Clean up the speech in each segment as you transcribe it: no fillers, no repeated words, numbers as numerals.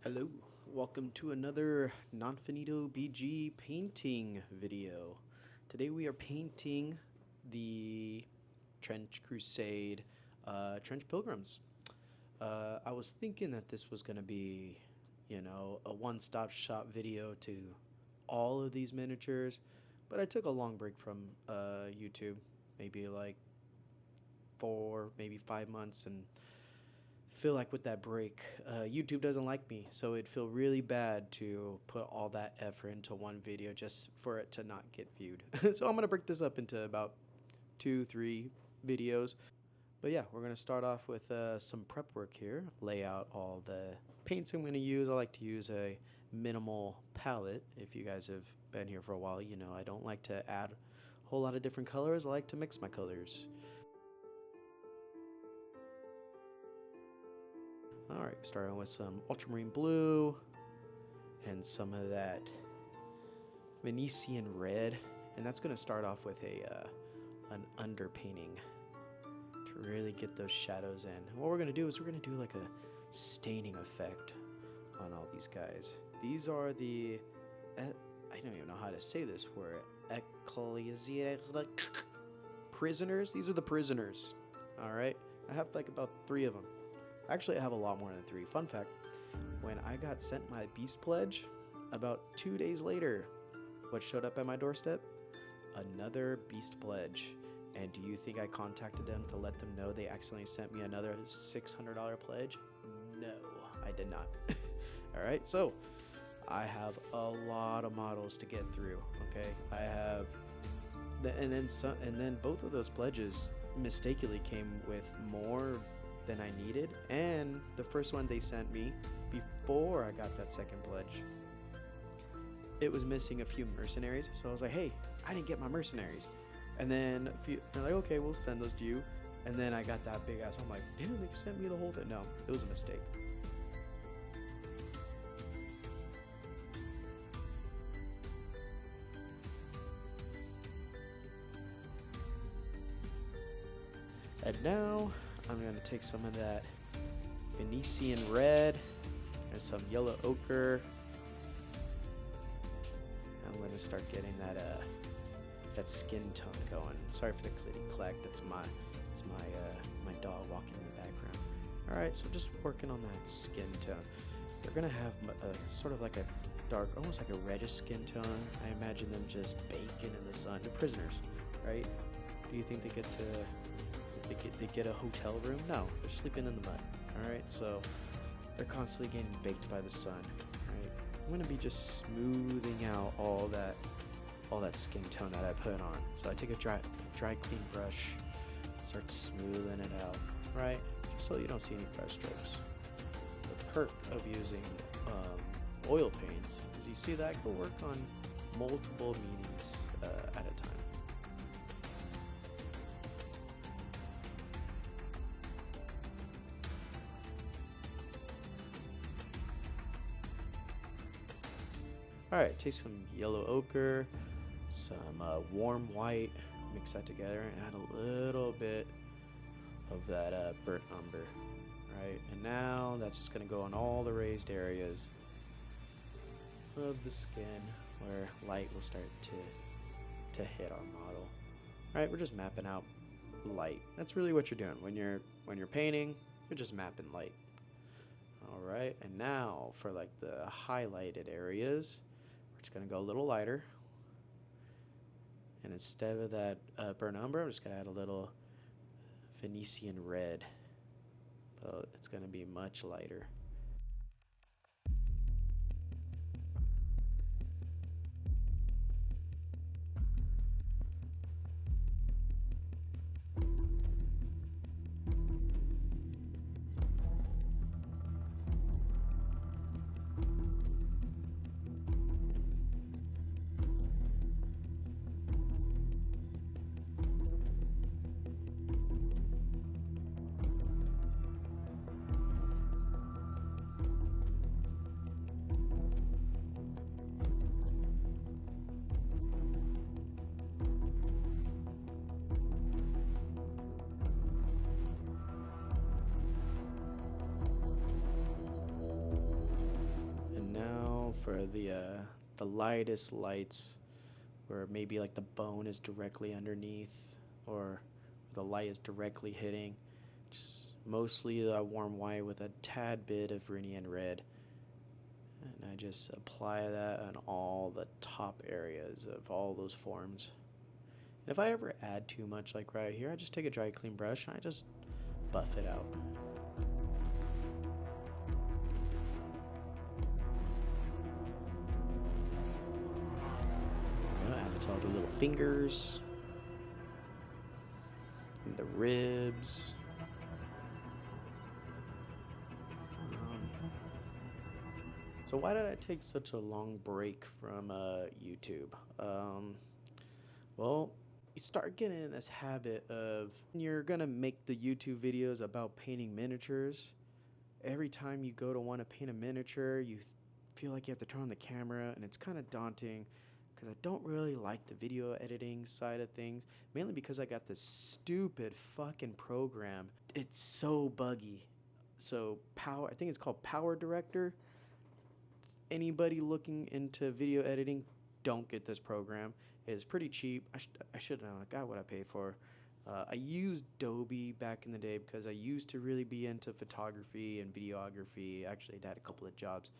Hello, welcome to another Nonfinito BG painting video. Today we are painting the Trench Crusade Trench Pilgrims. I was thinking that this was going to be, a one-stop shop video to all of these miniatures, but I took a long break from YouTube, maybe like 4, maybe 5 months, and feel like with that break, YouTube doesn't like me, so it'd feel really bad to put all that effort into one video just for it to not get viewed. So I'm gonna break this up into about 2-3 videos. But yeah, we're gonna start off with some prep work here. Lay out all the paints I'm gonna use. I like to use a minimal palette. If you guys have been here for a while, you know I don't like to add a whole lot of different colors. I like to mix my colors. Alright, starting with some ultramarine blue and some of that Venetian red, and that's going to start off with an underpainting to really get those shadows in. And what we're going to do is we're going to do like a staining effect on all these guys. These are the, I don't even know how to say this word, Ecclesiastic Prisoners. These are the prisoners. Alright, I have like about 3 of them. Actually, I have a lot more than 3. Fun fact, when I got sent my Beast Pledge, about 2 days later, what showed up at my doorstep? Another Beast Pledge. And do you think I contacted them to let them know they accidentally sent me another $600 pledge? No, I did not. Alright, so I have a lot of models to get through, okay? I have, and then both of those pledges mistakenly came with more than I needed, and the first one they sent me before I got that second pledge, it was missing a few mercenaries. So I was like, hey, I didn't get my mercenaries. And then they're like, okay, we'll send those to you. And then I got that big ass one. I'm like, damn, they sent me the whole thing. No, it was a mistake. And now I'm going to take some of that Venetian red and some yellow ochre. I'm going to start getting that skin tone going. Sorry for the clitty clack. That's my dog walking in the background. All right, so just working on that skin tone. They're going to have sort of like a dark, almost like a reddish skin tone. I imagine them just baking in the sun. They're prisoners, right? Do you think they get to they get a hotel room? No, they're sleeping in the mud. Alright, so they're constantly getting baked by the sun. Alright, I'm gonna be just smoothing out all that skin tone that I put on. So I take a dry clean brush, start smoothing it out, right? Just so you don't see any brush strokes. The perk of using oil paints is you see that I can work on multiple mediums at a time. Alright, take some yellow ochre, some warm white, mix that together and add a little bit of that burnt umber. Right, and now that's just going to go on all the raised areas of the skin where light will start to hit our model. Alright, we're just mapping out light. That's really what you're doing. When you're painting, you're just mapping light. Alright, and now for like the highlighted areas, we're just going to go a little lighter. And instead of that burnt umber, I'm just going to add a little Venetian red. But it's going to be much lighter. for the lightest lights, where maybe like the bone is directly underneath, or the light is directly hitting. Just mostly the warm white with a tad bit of Viridian red. And I just apply that on all the top areas of all those forms. And if I ever add too much, like right here, I just take a dry clean brush and I just buff it out. Add it to all the little fingers and the ribs. So why did I take such a long break from YouTube? Well, you start getting in this habit of you're gonna make the YouTube videos about painting miniatures. Every time you go to want to paint a miniature, you feel like you have to turn on the camera, and it's kind of daunting because I don't really like the video editing side of things, mainly because I got this stupid fucking program. It's so buggy. So I think it's called Power Director. Anybody looking into video editing, don't get this program. It's pretty cheap. I should have known. I got what I paid for. I used Adobe back in the day because I used to really be into photography and videography. Actually, I had a couple of jobs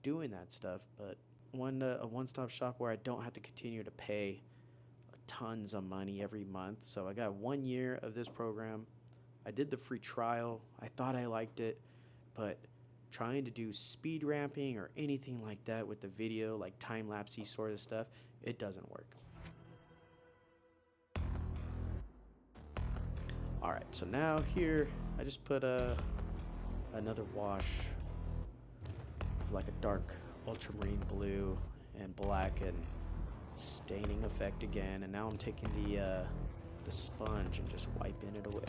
doing that stuff, but a one-stop shop where I don't have to continue to pay tons of money every month. So I got 1 year of this program. I did the free trial. I thought I liked it, but trying to do speed ramping or anything like that with the video, like time-lapsey sort of stuff, it doesn't work. Alright, so now here I just put another wash of like a dark ultramarine blue and black and staining effect again, and now I'm taking the sponge and just wiping it away.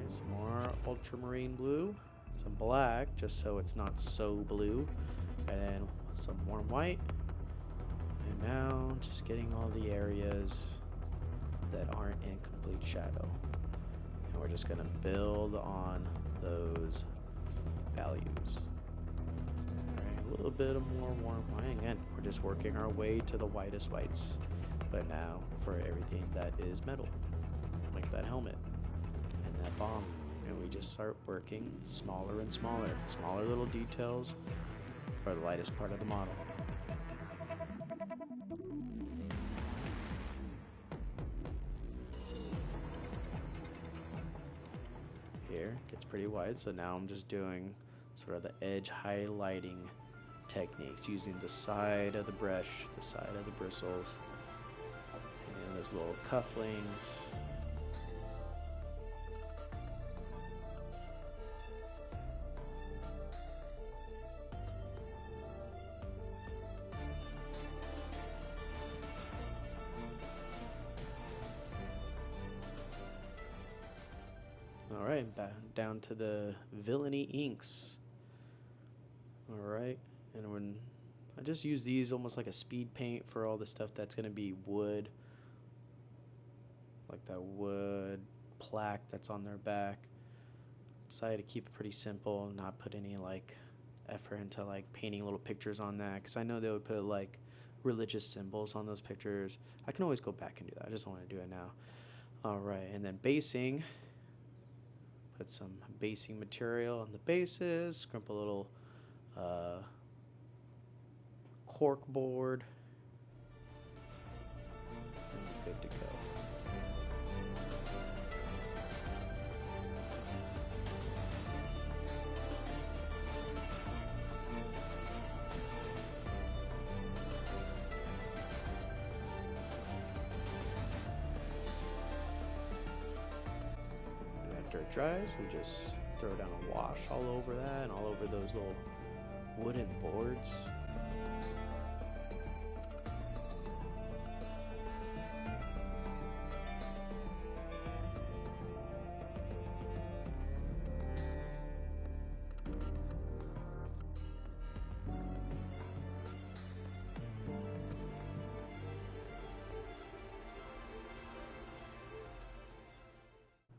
Some more ultramarine blue, some black, just so it's not so blue, and then some warm white. And now just getting all the areas that aren't in complete shadow. And we're just gonna build on those values. Alright, a little bit of more warm white. Again, we're just working our way to the whitest whites. But now for everything that is metal, like that helmet. That bomb, and we just start working smaller and smaller little details for the lightest part of the model. Here it gets pretty wide, so now I'm just doing sort of the edge highlighting techniques using the side of the brush, the side of the bristles, and then those little cufflings. Alright, down to the Villainy Inks. Alright, and when I just use these almost like a speed paint for all the stuff that's going to be wood. Like that wood plaque that's on their back. Decided to keep it pretty simple, not put any like effort into like painting little pictures on that, because I know they would put like religious symbols on those pictures. I can always go back and do that. I just don't want to do it now. Alright, and then basing. Put some basing material on the bases, scrimp a little cork board, and we're good to go. After it dries, we just throw down a wash all over that and all over those little wooden boards.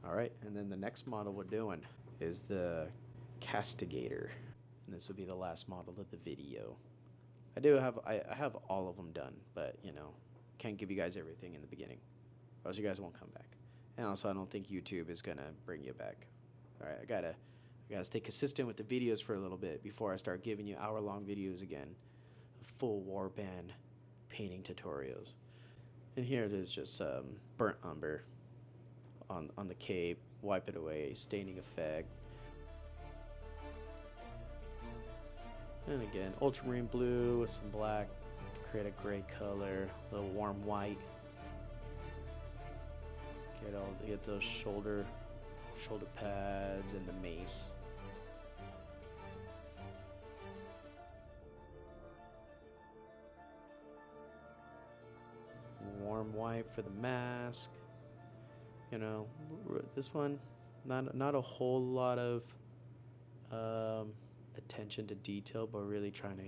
Alright, and then the next model we're doing is the Castigator. And this will be the last model of the video. I have all of them done, but you know, can't give you guys everything in the beginning, or else you guys won't come back. And also, I don't think YouTube is gonna bring you back. All right, I gotta stay consistent with the videos for a little bit before I start giving you hour-long videos again, full warband painting tutorials. And here there's just burnt umber on the cape, wipe it away, staining effect. And again, ultramarine blue with some black to create a gray color, a little warm white. Get those shoulder pads and the mace. Warm white for the mask. You know, this one, not a whole lot of attention to detail, but really trying to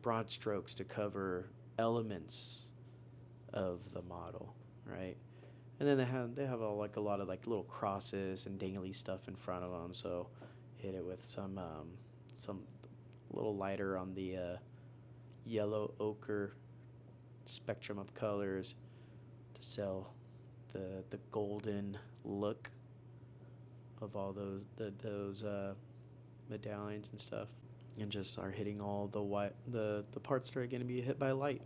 broad strokes to cover elements of the model, right? And then they have a lot of like little crosses and dangly stuff in front of them. So hit it with some little lighter on the yellow ochre spectrum of colors to sell the golden look of all those medallions and stuff, and just are hitting all the parts that are going to be hit by light.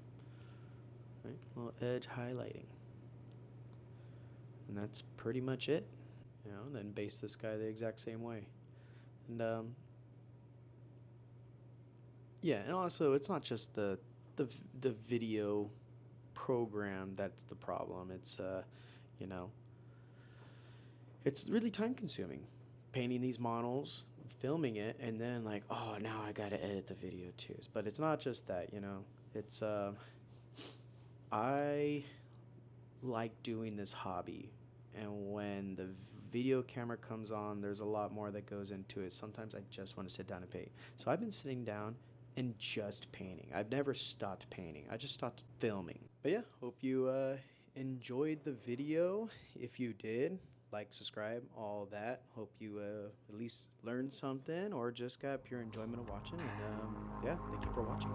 Right, a little edge highlighting. And that's pretty much it, you know. And then base this guy the exact same way, and yeah. And also, it's not just the video program that's the problem. It's you know, it's really time consuming, painting these models, filming it, and then like, oh, now I gotta edit the video too. But it's not just that, you know. It's I like doing this hobby. And when the video camera comes on, there's a lot more that goes into it. Sometimes I just want to sit down and paint. So I've been sitting down and just painting. I've never stopped painting. I just stopped filming. But yeah, hope you enjoyed the video. If you did, like, subscribe, all that. Hope you at least learned something or just got pure enjoyment of watching. And yeah, thank you for watching.